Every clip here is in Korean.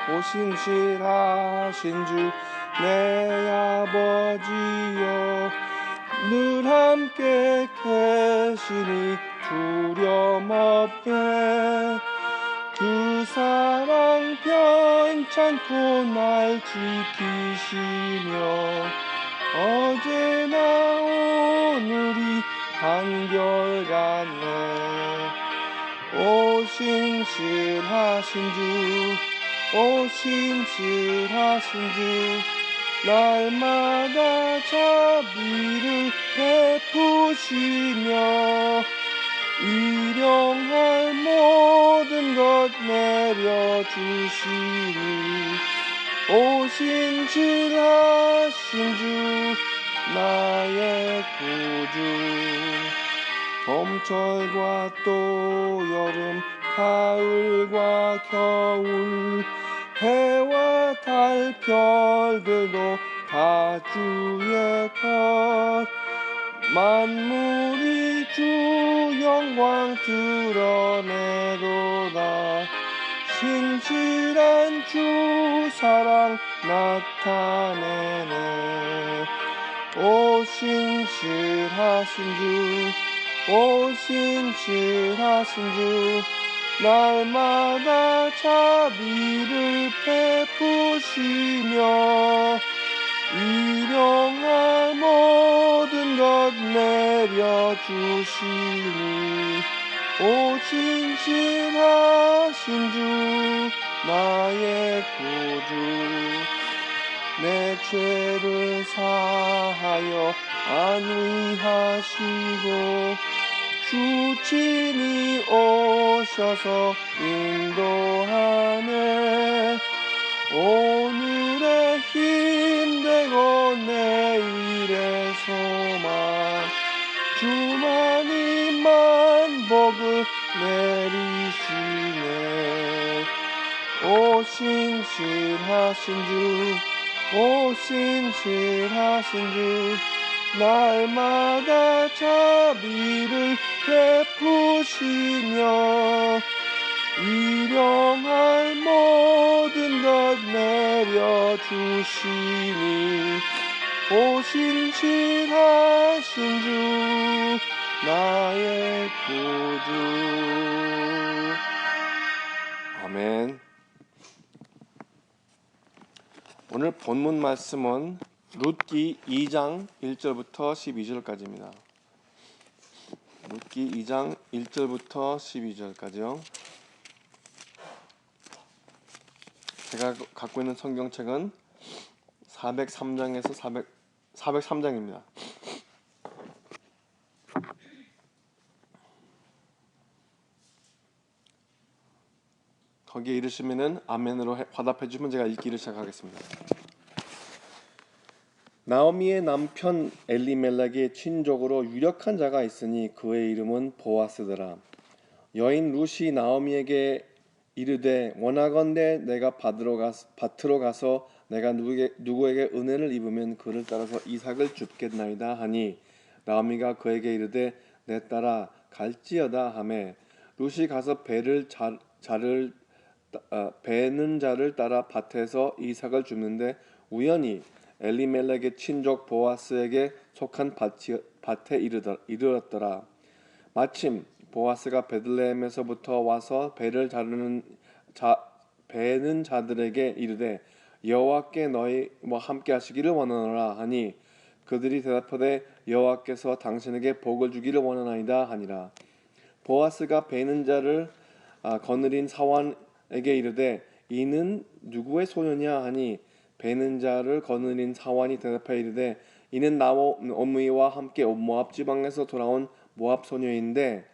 오신실하신 주 내 아버지여 늘 함께 계시니 두려움 없게 그 사랑 변찮고 날 지키시며 어제나 오늘이 한결같네 오신실하신 주 오신실하신 주 날마다 자비를 베푸시며 일용할 모든 것 내려주시니 오신실하신 주 나의 구주 봄철과 또 여름 가을과 겨울 해와 달 별들도 다 주의 것 만물이 주 영광 드러내도다 신실한 주 사랑 나타내네 오신실하신 주 오신실하신 주 날마다 자비를 베푸시며 일용할 모든 것 내려주시니 오신실하신 주 나의 구주 내 죄를 사하여 안위하시고 주 친히 오셔서 인도하네 오늘의 힘되고 내일의 소망 주만이 만복을 내리시네 오신실하신 주 오신실하신 주 날마다 자비를 베푸시며 일용할 모든 것 내려주시니 오신실하신 주 나의 구주 아멘. 오늘 본문 말씀은 룻기 2장 1절부터 12절까지입니다. 룻기 2장 1절부터 12절까지요. 제가 갖고 있는 성경책은 403장에서 403장입니다. 거기에 이르시면은 아멘으로 화답해 주면 제가 읽기를 시작하겠습니다. 나오미의 남편 엘리멜렉의 친족으로 유력한 자가 있으니 그의 이름은 보아스더라. 여인 룻이 나오미에게 이르되 원하건대 내가 밭으로 가서 내가 누구에게 은혜를 입으면 그를 따라서 이삭을 줍겠나이다 하니 나오미가 그에게 이르되 내 딸아 갈지어다 하매 룻이 가서 베는 자를 따라 밭에서 이삭을 줍는데 우연히 엘리멜렉의 친족 보아스에게 속한 밭에 이르렀더라. 마침 보아스가 베들레헴에서부터 와서 베는 자들에게 이르되 여호와께 너희와 함께 하시기를 원하노라 하니 그들이 대답하되 여호와께서 당신에게 복을 주기를 원하나이다 하니라. 보아스가 베는 자를 거느린 사환에게 이르되 이는 누구의 소녀냐 하니 베는 자를 거느린 사환이 대답하여 이르되 이는 나오미와 함께 모압 지방에서 돌아온 모압 소녀인데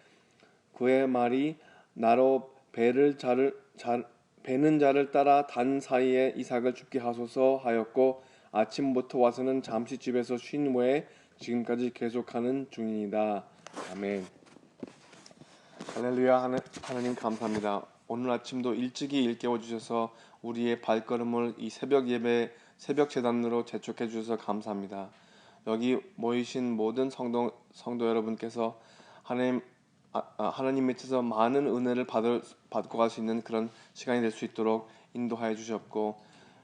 그의 말이 나로 베는 자를 따라 단 사이에 이삭을 줍게 하소서 하였고 아침부터 와서는 잠시 집에서 쉰 후에 지금까지 계속하는 중이다. 아멘. 할렐루야. 하나님 감사합니다. 오늘 아침도 일찍이 일깨워 주셔서 우리의 발걸음을 이 새벽 예배, 새벽 제단으로 재촉해 주셔서 감사합니다. 여기 모이신 모든 성도 여러분께서 하나님 밑에서 많은 은혜를 받고 갈 수 있는 그런 시간이 될 수 있도록 인도하여 주셨고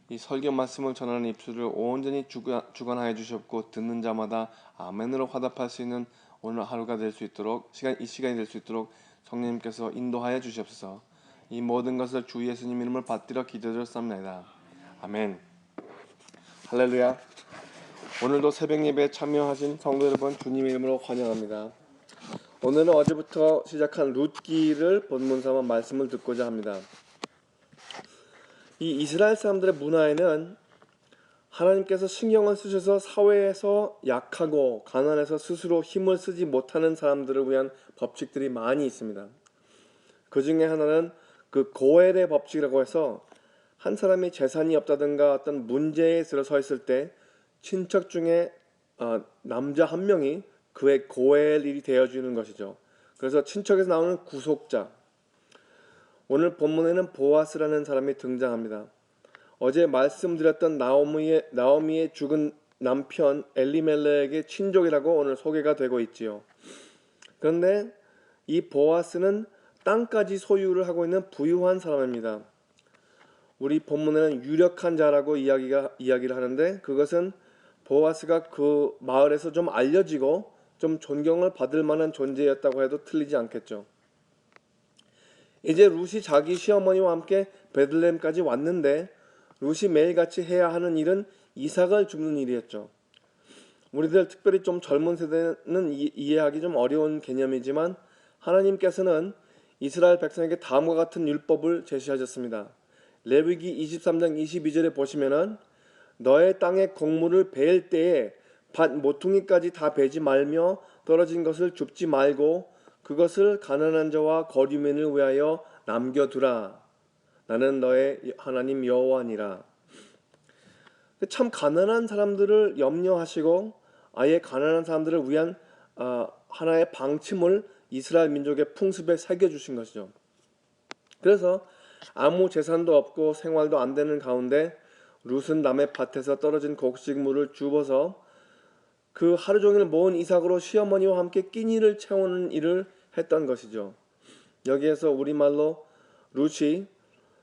이 설교 말씀을 전하는 입술을 온전히 주관하여 주셨고 듣는 자마다 아멘으로 화답할 수 있는 오늘 하루가 될 수 있도록 이 시간이 될 수 있도록 성령님께서 인도하여 주시옵소서. 이 모든 것을 주 예수님 이름을 받들어 기도드렸습니다. 아멘. 할렐루야. 오늘도 새벽 예배에 참여하신 성도 여러분 주님의 이름으로 환영합니다. 오늘은 어제부터 시작한 룻기를 본문 삼아 말씀을 듣고자 합니다. 이 이스라엘 사람들의 문화에는 하나님께서 신경을 쓰셔서 사회에서 약하고 가난해서 스스로 힘을 쓰지 못하는 사람들을 위한 법칙들이 많이 있습니다. 그 중에 하나는 그 고엘의 법칙이라고 해서 한 사람이 재산이 없다든가 어떤 문제에 들어서 있을 때 친척 중에 남자 한 명이 그의 고엘이 되어주는 것이죠. 그래서 친척에서 나오는 구속자. 오늘 본문에는 보아스라는 사람이 등장합니다. 어제 말씀드렸던 나오미의 죽은 남편 엘리멜렉의 친족이라고 오늘 소개가 되고 있지요. 그런데 이 보아스는 땅까지 소유를 하고 있는 부유한 사람입니다. 우리 본문에는 유력한 자라고 이야기를 하는데 그것은 보아스가 그 마을에서 좀 알려지고 좀 존경을 받을 만한 존재였다고 해도 틀리지 않겠죠. 이제 룻이 자기 시어머니와 함께 베들레헴까지 왔는데 룻이 매일같이 해야 하는 일은 이삭을 줍는 일이었죠. 우리들 특별히 좀 젊은 세대는 이해하기 좀 어려운 개념이지만 하나님께서는 이스라엘 백성에게 다음과 같은 율법을 제시하셨습니다. 레위기 23장 22절에 보시면은 너의 땅의 곡물을 베일 때에 밭 모퉁이까지 다 베지 말며 떨어진 것을 줍지 말고 그것을 가난한 자와 거류민을 위하여 남겨두라. 나는 너의 하나님 여호와니라. 참 가난한 사람들을 염려하시고 아예 가난한 사람들을 위한 하나의 방침을 이스라엘 민족의 풍습에 새겨주신 것이죠. 그래서 아무 재산도 없고 생활도 안 되는 가운데 룻은 남의 밭에서 떨어진 곡식물을 주워서 그 하루 종일 모은 이삭으로 시어머니와 함께 끼니를 채우는 일을 했던 것이죠. 여기에서 우리말로 룻이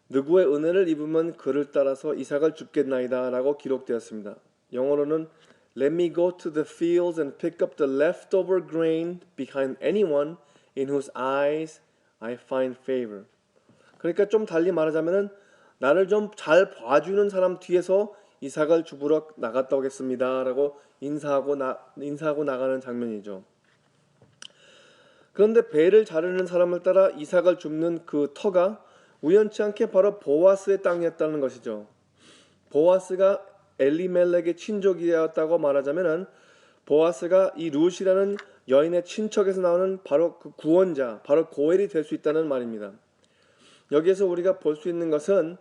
누구의 은혜를 입으면 그를 따라서 이삭을 줍겠나이다 라고 기록되었습니다. 영어로는 Let me go to the fields and pick up the leftover grain behind anyone in whose eyes I find favor. 그러니까 좀 달리 말하자면은 나를 좀 잘 봐주는 사람 뒤에서 이삭을 줍으러 나갔다 오겠습니다 라고 인사하고 나가는 장면이죠. 그런데 배를 자르는 사람을 따라 이삭을 줍는 그 터가 우연치 않게 바로 보아스의 땅이었다는 것이죠. 보아스가 엘리멜렉의 친족이었다고 말하자면은 보아스가 이 룻이라는 여인의 친척에서 나오는 바로 그 구원자, 바로 고엘이 될 수 있다는 말입니다. 여기에서 우리가 볼 수 있는 것은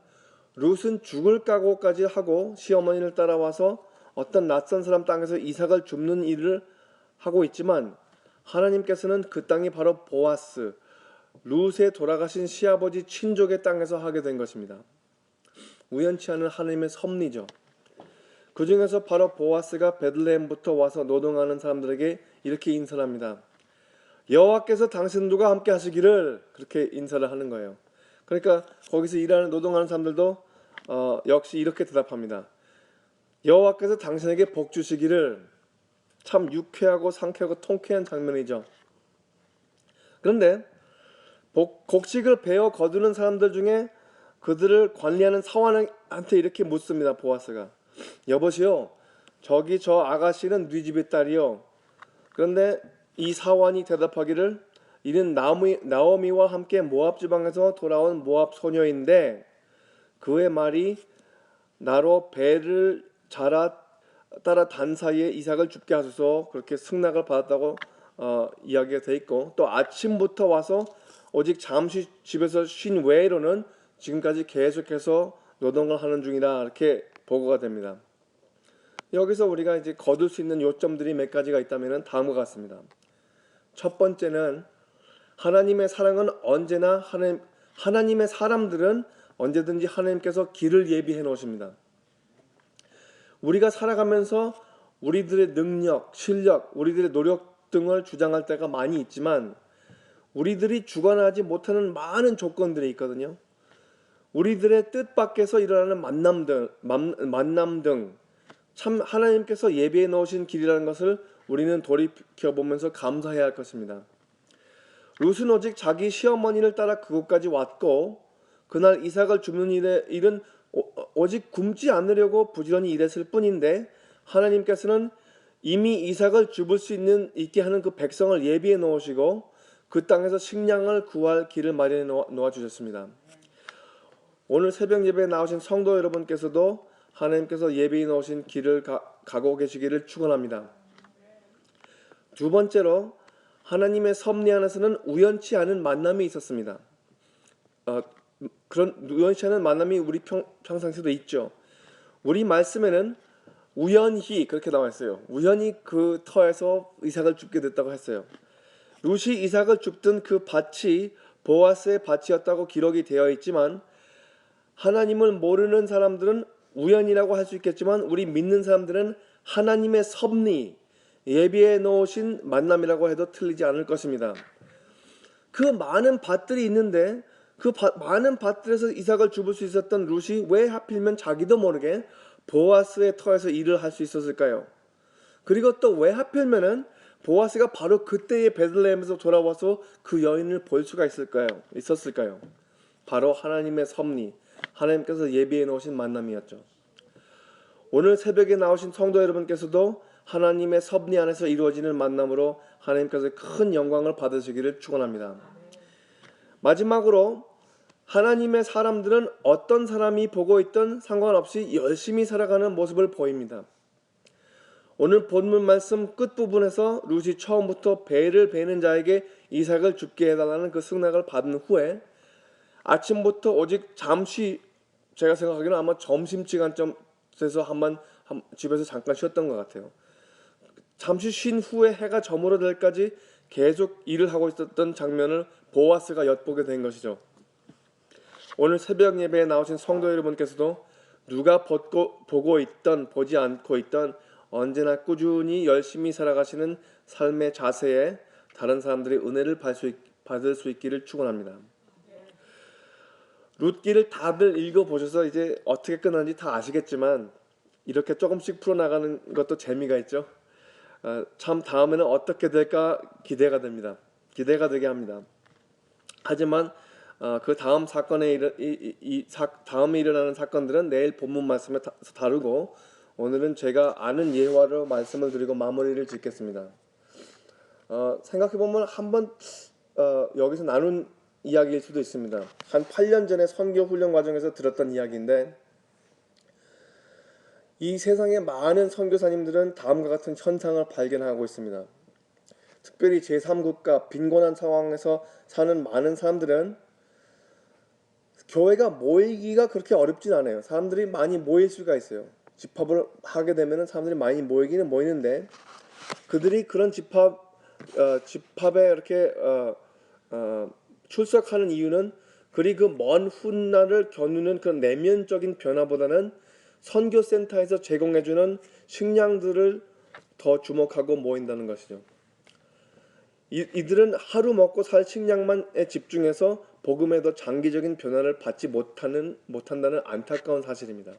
룻은 죽을 각오까지 하고 시어머니를 따라와서 어떤 낯선 사람 땅에서 이삭을 줍는 일을 하고 있지만 하나님께서는 그 땅이 바로 보아스, 룻의 돌아가신 시아버지 친족의 땅에서 하게 된 것입니다. 우연치 않은 하나님의 섭리죠. 그 중에서 바로 보아스가 베들레헴부터 와서 노동하는 사람들에게 이렇게 인사를 합니다. 여호와께서 당신들과 함께 하시기를, 그렇게 인사를 하는 거예요. 그러니까 거기서 노동하는 사람들도 역시 이렇게 대답합니다. 여호와께서 당신에게 복 주시기를. 참 유쾌하고 상쾌하고 통쾌한 장면이죠. 그런데 곡식을 베어 거두는 사람들 중에 그들을 관리하는 사환한테 이렇게 묻습니다. 보아스가. 여보시오, 저기 저 아가씨는 네 집의 딸이요. 그런데 이 사환이 대답하기를 이는 나오미와 함께 모압 지방에서 돌아온 모압 소녀인데 그의 말이 나로 배를 따라 단 사이에 이삭을 줍게 하소서, 그렇게 승낙을 받았다고 이야기가 돼 있고, 또 아침부터 와서 오직 잠시 집에서 쉰 외로는 지금까지 계속해서 노동을 하는 중이라 이렇게 보고가 됩니다. 여기서 우리가 이제 거둘 수 있는 요점들이 몇 가지가 있다면 다음과 같습니다. 첫 번째는 하나님의 사랑은 언제나 하나님의 사람들은 언제든지 하나님께서 길을 예비해 놓으십니다. 우리가 살아가면서 우리들의 능력, 실력, 우리들의 노력 등을 주장할 때가 많이 있지만 우리들이 주관하지 못하는 많은 조건들이 있거든요. 우리들의 뜻 밖에서 일어나는 만남 등 참 하나님께서 예비해 놓으신 길이라는 것을 우리는 돌이켜보면서 감사해야 할 것입니다. 룻은 오직 자기 시어머니를 따라 그곳까지 왔고 그날 이삭을 줍는 일은 오직 굶지 않으려고 부지런히 일했을 뿐인데 하나님께서는 이미 이삭을 줍을 수 있게 하는 그 백성을 예비해 놓으시고 그 땅에서 식량을 구할 길을 마련해 놓아 주셨습니다. 오늘 새벽 예배에 나오신 성도 여러분께서도 하나님께서 예비해 놓으신 길을 가고 계시기를 축원합니다. 두 번째로 하나님의 섭리 안에서는 우연치 않은 만남이 있었습니다. 그런 우연치 않은 만남이 우리 평상시에도 있죠. 우리 말씀에는 우연히 그렇게 나와 있어요. 우연히 그 터에서 이삭을 줍게 됐다고 했어요. 룻이 이삭을 줍던 그 밭이 보아스의 밭이었다고 기록이 되어 있지만 하나님을 모르는 사람들은 우연이라고 할 수 있겠지만 우리 믿는 사람들은 하나님의 섭리, 예비해 놓으신 만남이라고 해도 틀리지 않을 것입니다. 그 많은 밭들이 있는데 그 많은 밭들에서 이삭을 줍을 수 있었던 룻이 왜 하필이면 자기도 모르게 보아스의 터에서 일을 할 수 있었을까요? 그리고 또 왜 하필이면은 보아스가 바로 그때의 베들레헴에서 돌아와서 그 여인을 볼 수가 있었을까요? 바로 하나님의 섭리, 하나님께서 예비해 놓으신 만남이었죠. 오늘 새벽에 나오신 성도 여러분께서도 하나님의 섭리 안에서 이루어지는 만남으로 하나님께서 큰 영광을 받으시기를 축원합니다. 마지막으로 하나님의 사람들은 어떤 사람이 보고 있든 상관없이 열심히 살아가는 모습을 보입니다. 오늘 본문 말씀 끝부분에서 룻이 처음부터 배를 베는 자에게 이삭을 줍게 해달라는 그 승낙을 받은 후에 아침부터 오직 잠시, 제가 생각하기에는 아마 점심시간쯤에서 한번 집에서 잠깐 쉬었던 것 같아요. 잠시 쉰 후에 해가 저물어 때까지 계속 일을 하고 있었던 장면을 보아스가 엿보게 된 것이죠. 오늘 새벽 예배에 나오신 성도 여러분께서도 누가 보고 있던 보지 않고 있던 언제나 꾸준히 열심히 살아가시는 삶의 자세에 다른 사람들이 은혜를 받을 수 있기를 축원합니다. 룻기를 다들 읽어보셔서 이제 어떻게 끝나는지 다 아시겠지만 이렇게 조금씩 풀어나가는 것도 재미가 있죠. 참 다음에는 어떻게 될까 기대가 됩니다. 기대가 되게 합니다. 하지만 그 다음 사건에 다음에 일어나는 사건들은 내일 본문 말씀에 다루고 오늘은 제가 아는 예화로 말씀을 드리고 마무리를 짓겠습니다. 생각해보면 한번 여기서 나눈 이야기일 수도 있습니다. 한 8년 전에 선교 훈련 과정에서 들었던 이야기인데 이 세상의 많은 선교사님들은 다음과 같은 현상을 발견하고 있습니다. 특별히 제3국가 빈곤한 상황에서 사는 많은 사람들은 교회가 모이기가 그렇게 어렵진 않아요. 사람들이 많이 모일 수가 있어요. 집합을 하게 되면 사람들이 많이 모이기는 모이는데 그들이 그런 집합에 이렇게 출석하는 이유는 그리 그 먼 훗날을 겨누는 그런 내면적인 변화보다는 선교센터에서 제공해주는 식량들을 더 주목하고 모인다는 것이죠. 이들은 하루 먹고 살 식량만에 집중해서 복음의 더 장기적인 변화를 받지 못한다는 안타까운 사실입니다.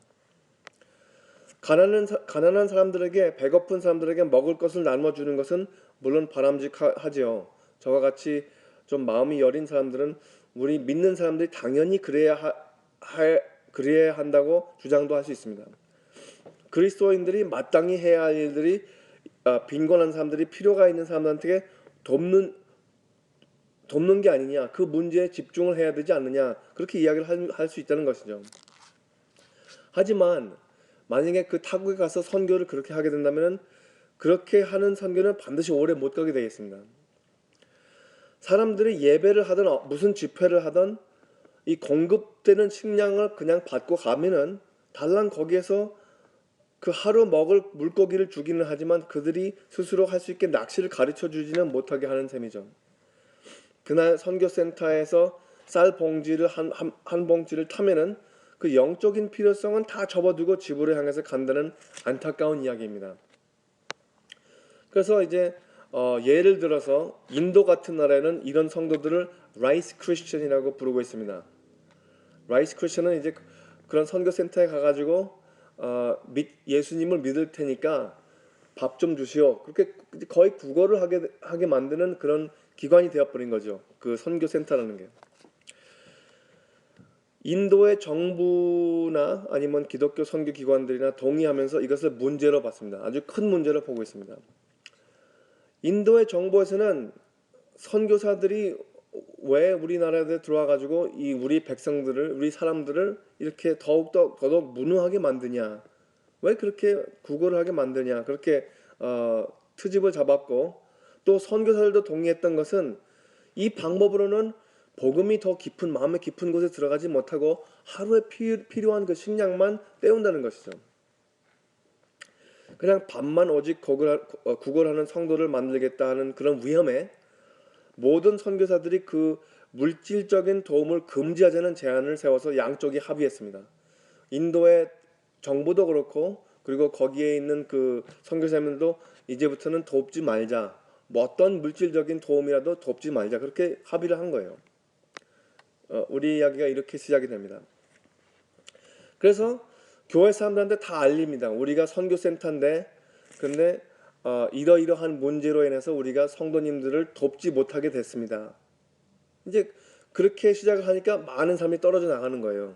가난한 사람들에게, 배고픈 사람들에게 먹을 것을 나눠주는 것은 물론 바람직하지요. 저와 같이 좀 마음이 여린 사람들은 우리 믿는 사람들이 당연히 그래야 한다고 주장도 할 수 있습니다. 그리스도인들이 마땅히 해야 할 일들이 빈곤한 사람들이 필요가 있는 사람들한테 돕는 게 아니냐, 그 문제에 집중을 해야 되지 않느냐, 그렇게 이야기를 할 수 있다는 것이죠. 하지만 만약에 그 타국에 가서 선교를 그렇게 하게 된다면 그렇게 하는 선교는 반드시 오래 못 가게 되겠습니다. 사람들이 예배를 하든 무슨 집회를 하든 이 공급되는 식량을 그냥 받고 가면은 달랑 거기에서 그 하루 먹을 물고기를 주기는 하지만 그들이 스스로 할 수 있게 낚시를 가르쳐 주지는 못하게 하는 셈이죠. 그날 선교센터에서 쌀 봉지를 한 봉지를 타면은 그 영적인 필요성은 다 접어두고 집으로 향해서 간다는 안타까운 이야기입니다. 그래서 이제 예를 들어서 인도 같은 나라에는 이런 성도들을 라이스 크리스천이라고 부르고 있습니다. 라이스 크리스천은 이제 그런 선교센터에 가가지고 예수님을 믿을 테니까 밥 좀 주시오. 그렇게 거의 구걸을 하게 만드는 그런 기관이 되어버린 거죠. 그 선교센터라는 게. 인도의 정부나 아니면 기독교 선교기관들이나 동의하면서 이것을 문제로 봤습니다. 아주 큰 문제로 보고 있습니다. 인도의 정부에서는 선교사들이 왜 우리나라에 들어와가지고 이 우리 백성들을, 우리 사람들을 이렇게 더더욱 무능하게 만드냐, 왜 그렇게 구걸을 하게 만드냐, 그렇게 트집을 잡았고, 또 선교사들도 동의했던 것은 이 방법으로는 복음이 더 깊은, 마음의 깊은 곳에 들어가지 못하고 하루에 필요한 그 식량만 때운다는 것이죠. 그냥 밥만 오직 구걸하는 성도를 만들겠다 하는 그런 위험에 모든 선교사들이 그 물질적인 도움을 금지하자는 제안을 세워서 양쪽이 합의했습니다. 인도의 정부도 그렇고, 그리고 거기에 있는 그 선교사님들도 이제부터는 돕지 말자, 뭐 어떤 물질적인 도움이라도 돕지 말자, 그렇게 합의를 한 거예요. 우리 이야기가 이렇게 시작이 됩니다. 그래서 교회 사람들한테 다 알립니다. 우리가 선교센터인데, 근데 이러이러한 문제로 인해서 우리가 성도님들을 돕지 못하게 됐습니다. 이제 그렇게 시작을 하니까 많은 사람이 떨어져 나가는 거예요.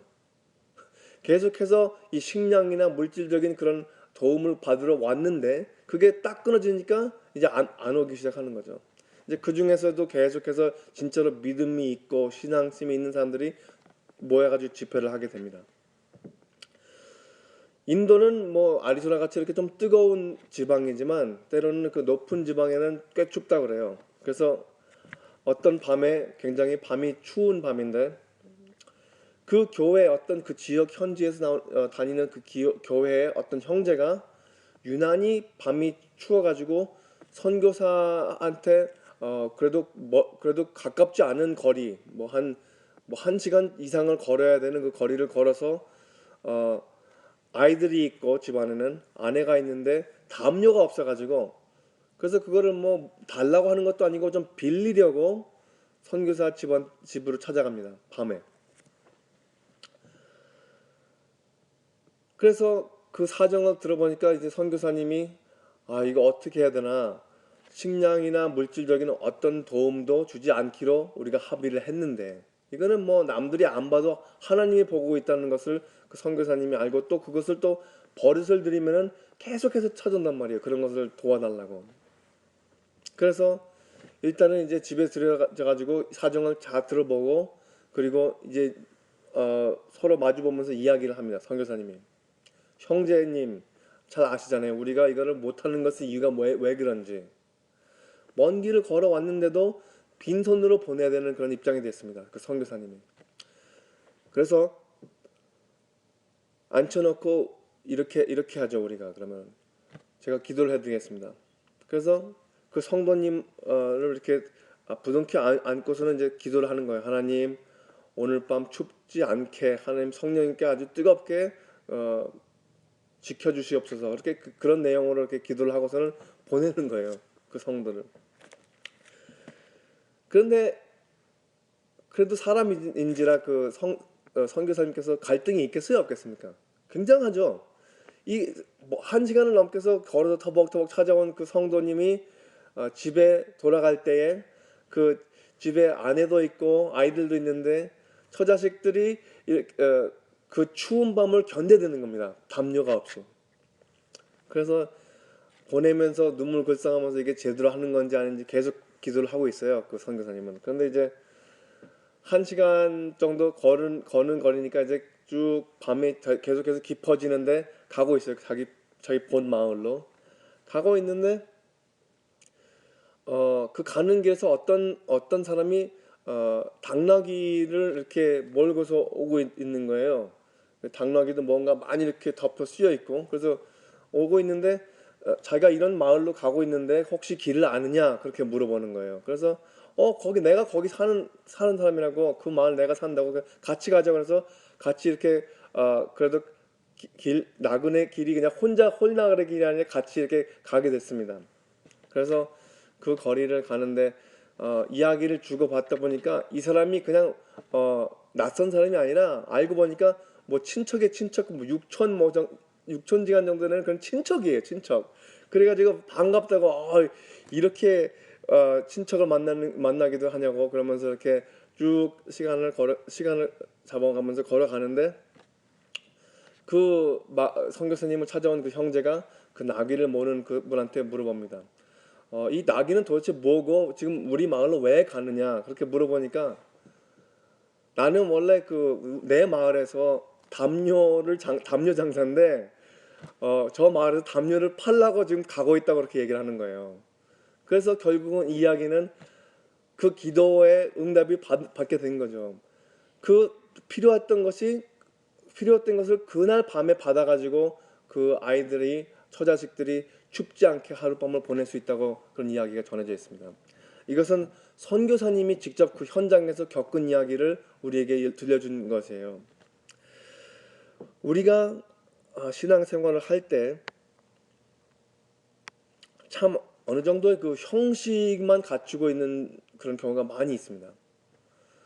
계속해서 이 식량이나 물질적인 그런 도움을 받으러 왔는데 그게 딱 끊어지니까 이제 안 오기 시작하는 거죠. 이제 그 중에서도 계속해서 진짜로 믿음이 있고 신앙심이 있는 사람들이 모여가지고 집회를 하게 됩니다. 인도는 뭐 아리조나 같이 이렇게 좀 뜨거운 지방이지만 때로는 그 높은 지방에는 꽤 춥다 그래요. 그래서 어떤 밤에 굉장히 밤이 추운 밤인데 그 교회 어떤 그 지역 현지에서 다니는 그 교회의 어떤 형제가 유난히 밤이 추워가지고 선교사한테 그래도 가깝지 않은 거리 뭐 한 시간 이상을 걸어야 되는 그 거리를 걸어서 아이들이 있고 집안에는 아내가 있는데 담요가 없어가지고 그래서 그거를 뭐 달라고 하는 것도 아니고 좀 빌리려고 선교사 집으로 찾아갑니다. 밤에. 그래서 그 사정을 들어보니까 이제 선교사님이 이거 어떻게 해야 되나, 식량이나 물질적인 어떤 도움도 주지 않기로 우리가 합의를 했는데 이거는 뭐 남들이 안 봐도 하나님이 보고 있다는 것을 그 선교사님이 알고 또 그것을 또 버릇을 들이면은 계속해서 찾아온단 말이에요. 그런 것을 도와달라고. 그래서 일단은 이제 집에 들어가가지고 사정을 잘 들어보고 그리고 이제 서로 마주보면서 이야기를 합니다. 선교사님이. 형제님 잘 아시잖아요. 우리가 이거를 못하는 것의 이유가 왜 그런지. 먼 길을 걸어왔는데도 빈손으로 보내야 되는 그런 입장이 됐습니다. 그 선교사님이. 그래서 앉혀놓고 이렇게 하죠. 우리가 그러면 제가 기도를 해드리겠습니다. 그래서 그 성도님을 이렇게 부둥켜 안고서는 이제 기도를 하는 거예요. 하나님 오늘 밤 춥지 않게 하나님 성령님께 아주 뜨겁게 지켜주시옵소서. 그렇게 그런 내용으로 이렇게 기도를 하고서는 보내는 거예요. 그 성도를. 그런데 그래도 사람인지라 그 선교사님께서 갈등이 있겠어요, 없겠습니까? 굉장하죠. 한 시간을 넘게서 걸어서 터벅터벅 찾아온 그 성도님이 집에 돌아갈 때에 그 집에 아내도 있고 아이들도 있는데 처자식들이 그 추운 밤을 견뎌내는 겁니다. 담요가 없이. 그래서 보내면서 눈물 글썽하면서 이게 제대로 하는 건지 아닌지 계속 기도를 하고 있어요. 그 선교사님은. 그런데 이제 1시간 정도 거는 거리니까 이제 쭉 밤에 계속해서 깊어지는데 가고 있어요. 자기 본 마을로 가고 있는데 그 가는 길에서 어떤 사람이 당나귀를 이렇게 몰고서 오고 있는 거예요. 당나귀도 뭔가 많이 이렇게 덮여 씌여 있고 그래서 오고 있는데 자기가 이런 마을로 가고 있는데 혹시 길을 아느냐 그렇게 물어보는 거예요. 그래서 내가 거기 사는 사람이라고 그 마을 내가 산다고 같이 가자 그래서 같이 이렇게 그래도 나그네 길이 그냥 홀나그네 길이 아니라 같이 이렇게 가게 됐습니다. 그래서 그 거리를 가는데 이야기를 주고받다 보니까 이 사람이 그냥 낯선 사람이 아니라 알고 보니까 뭐 친척의 친척, 뭐 육촌지간 정도 되는 그런 친척이에요, 친척. 그래가지고 반갑다고 이렇게 친척을 만나기도 하냐고 그러면서 이렇게 쭉 시간을 잡아가면서 걸어가는데 선교사님을 찾아온 그 형제가 그 나귀를 모는 그분한테 물어봅니다. 이 나귀는 도대체 뭐고 지금 우리 마을로 왜 가느냐 그렇게 물어보니까 나는 원래 내 마을에서 담요 장사인데 저 마을에서 담요를 팔라고 지금 가고 있다고 그렇게 얘기를 하는 거예요. 그래서 결국은 이 이야기는 그 기도의 응답이 받게 된 거죠. 필요했던 것을 그날 밤에 받아가지고 그 아이들이 처자식들이 춥지 않게 하룻밤을 보낼 수 있다고 그런 이야기가 전해져 있습니다. 이것은 선교사님이 직접 그 현장에서 겪은 이야기를 우리에게 들려준 것이에요. 우리가 신앙생활을 할 때 참 어느 정도의 그 형식만 갖추고 있는 그런 경우가 많이 있습니다.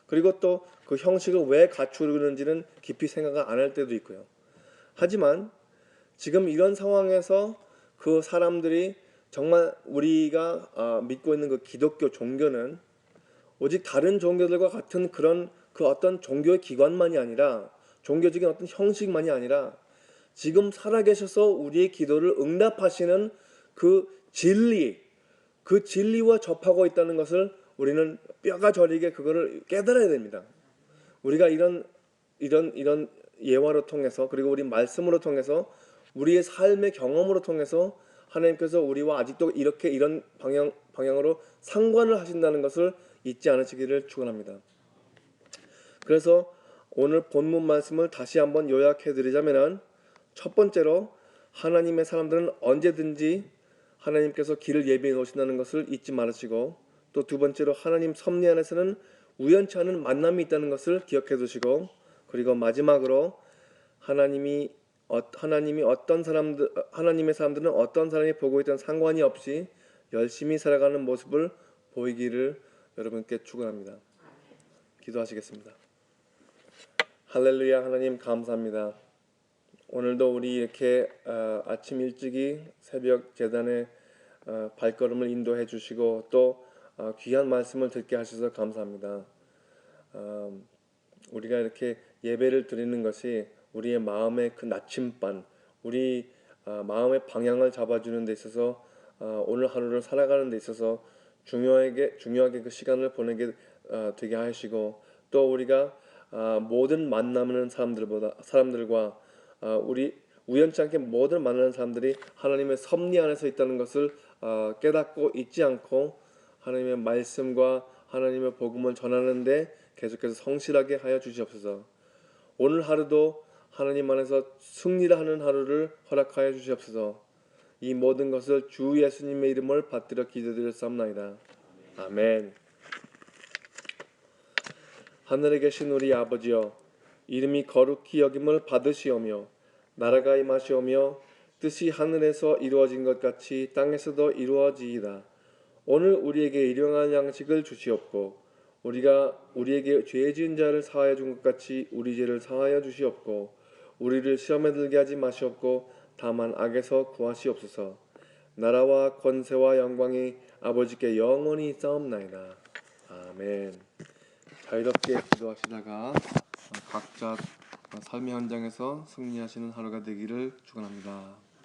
그리고 또 그 형식을 왜 갖추는지는 깊이 생각을 안 할 때도 있고요. 하지만 지금 이런 상황에서 그 사람들이 정말 우리가 믿고 있는 그 기독교 종교는 오직 다른 종교들과 같은 그 어떤 종교의 기관만이 아니라 종교적인 어떤 형식만이 아니라 지금 살아계셔서 우리의 기도를 응답하시는 그 진리와 접하고 있다는 것을 우리는 뼈가 저리게 그거를 깨달아야 됩니다. 우리가 이런 예화로 통해서 그리고 우리 말씀으로 통해서 우리의 삶의 경험으로 통해서 하나님께서 우리와 아직도 이런 방향으로 상관을 하신다는 것을 잊지 않으시기를 축원합니다. 그래서 오늘 본문 말씀을 다시 한번 요약해 드리자면은 첫 번째로 하나님의 사람들은 언제든지 하나님께서 길을 예비해 놓으신다는 것을 잊지 말으시고 또 두 번째로 하나님 섭리 안에서는 우연치 않은 만남이 있다는 것을 기억해 두시고 그리고 마지막으로 하나님의 사람들은 어떤 사람이 보고 있던 상관이 없이 열심히 살아가는 모습을 보이기를 여러분께 축원합니다. 기도하시겠습니다. 할렐루야. 하나님 감사합니다. 오늘도 우리 이렇게 아침 일찍이 새벽 제단에 발걸음을 인도해 주시고 또 귀한 말씀을 듣게 하셔서 감사합니다. 우리가 이렇게 예배를 드리는 것이 우리의 마음의 그 나침반, 우리 마음의 방향을 잡아주는 데 있어서 오늘 하루를 살아가는 데 있어서 중요하게 그 시간을 보내게 되게 하시고 또 우리가 모든 만나는 사람들과 우리 우연치 않게 모든 만나는 사람들이 하나님의 섭리 안에서 있다는 것을 깨닫고 잊지 않고 하나님의 말씀과 하나님의 복음을 전하는데 계속해서 성실하게 하여 주시옵소서. 오늘 하루도 하나님 안에서 승리를 하는 하루를 허락하여 주시옵소서. 이 모든 것을 주 예수님의 이름을 받들어 기도드렸사옵나이다. 아멘. 하늘에 계신 우리 아버지여, 이름이 거룩히 여김을 받으시오며 나라가 임하시오며 뜻이 하늘에서 이루어진 것 같이 땅에서도 이루어지이다. 오늘 우리에게 일용할 양식을 주시옵고 우리가 우리에게 죄 지은 자를 사하여 준 것 같이 우리 죄를 사하여 주시옵고 우리를 시험에 들게 하지 마시옵고 다만 악에서 구하시옵소서. 나라와 권세와 영광이 아버지께 영원히 있사옵나이다. 아멘. 자유롭게 기도하시다가 각자 삶의 현장에서 승리하시는 하루가 되기를 축원합니다.